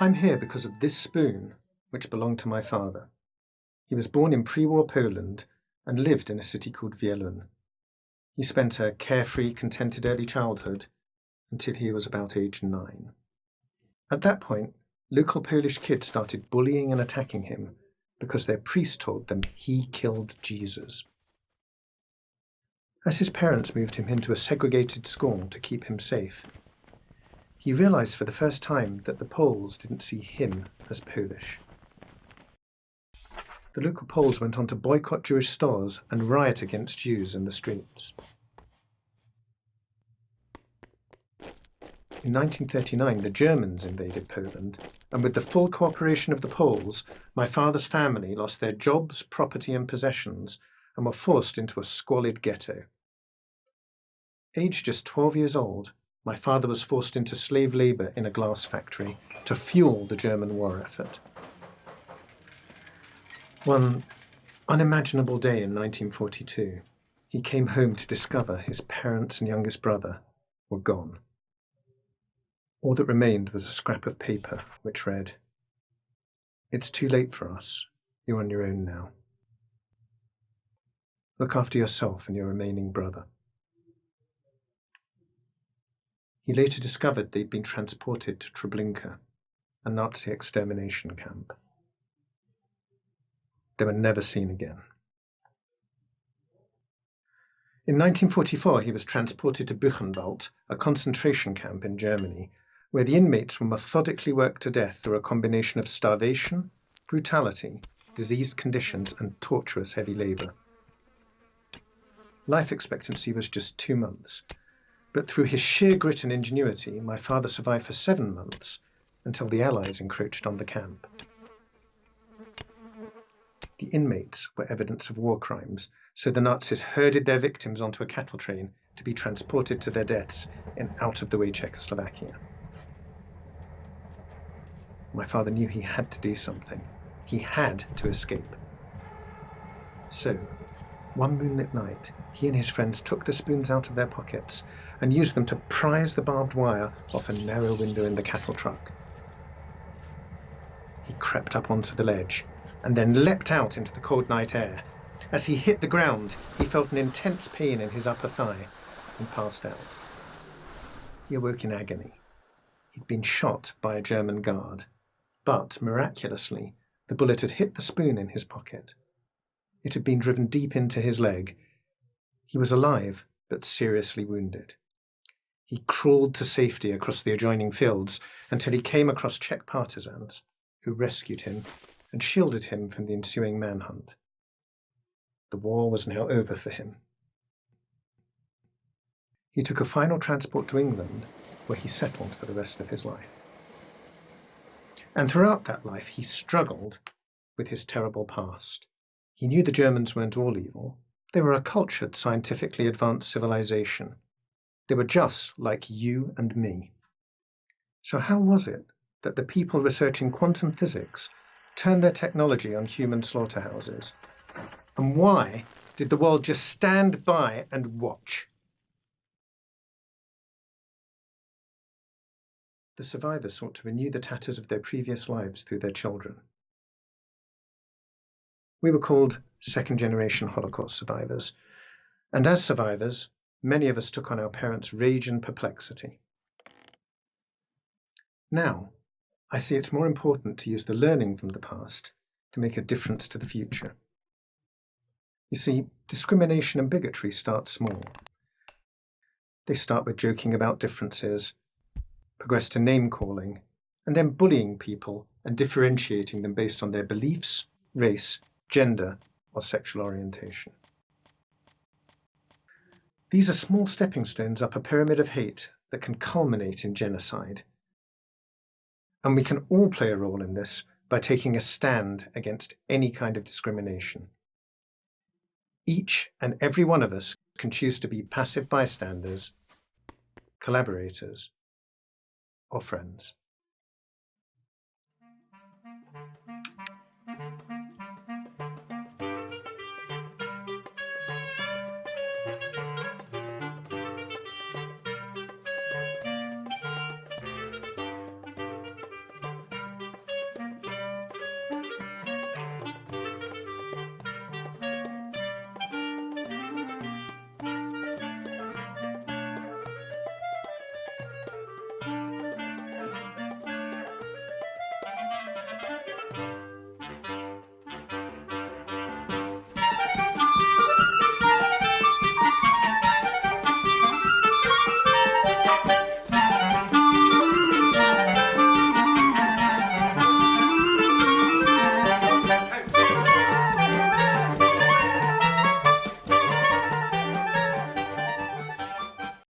I'm here because of this spoon, which belonged to my father. He was born in pre-war Poland and lived in a city called Wielun. He spent a carefree, contented early childhood until he was about age 9. At that point, local Polish kids started bullying and attacking him because their priest told them he killed Jesus. As his parents moved him into a segregated school to keep him safe, he realized for the first time that the Poles didn't see him as Polish. The local Poles went on to boycott Jewish stores and riot against Jews in the streets. In 1939, the Germans invaded Poland, and with the full cooperation of the Poles, my father's family lost their jobs, property and possessions and were forced into a squalid ghetto. Aged just 12 years old, my father was forced into slave labour in a glass factory to fuel the German war effort. One unimaginable day in 1942, he came home to discover his parents and youngest brother were gone. All that remained was a scrap of paper which read, "It's too late for us. You're on your own now. Look after yourself and your remaining brother." He later discovered they'd been transported to Treblinka, a Nazi extermination camp. They were never seen again. In 1944, he was transported to Buchenwald, a concentration camp in Germany, where the inmates were methodically worked to death through a combination of starvation, brutality, diseased conditions, and torturous heavy labour. Life expectancy was just 2 months, but through his sheer grit and ingenuity, my father survived for 7 months until the Allies encroached on the camp. The inmates were evidence of war crimes, so the Nazis herded their victims onto a cattle train to be transported to their deaths in out-of-the-way Czechoslovakia. My father knew he had to do something. He had to escape. So, one moonlit night, he and his friends took the spoons out of their pockets and used them to prise the barbed wire off a narrow window in the cattle truck. He crept up onto the ledge and then leapt out into the cold night air. As he hit the ground, he felt an intense pain in his upper thigh and passed out. He awoke in agony. He'd been shot by a German guard, but miraculously, the bullet had hit the spoon in his pocket. It had been driven deep into his leg. He was alive, but seriously wounded. He crawled to safety across the adjoining fields until he came across Czech partisans, who rescued him and shielded him from the ensuing manhunt. The war was now over for him. He took a final transport to England, where he settled for the rest of his life. And throughout that life, he struggled with his terrible past. He knew the Germans weren't all evil. They were a cultured, scientifically advanced civilization. They were just like you and me. So how was it that the people researching quantum physics turned their technology on human slaughterhouses? And why did the world just stand by and watch? The survivors sought to renew the tatters of their previous lives through their children. We were called second-generation Holocaust survivors, and as survivors, many of us took on our parents' rage and perplexity. Now, I see it's more important to use the learning from the past to make a difference to the future. You see, discrimination and bigotry start small. They start with joking about differences, progress to name-calling, and then bullying people and differentiating them based on their beliefs, race, gender, or sexual orientation. These are small stepping stones up a pyramid of hate that can culminate in genocide. And we can all play a role in this by taking a stand against any kind of discrimination. Each and every one of us can choose to be passive bystanders, collaborators, or friends.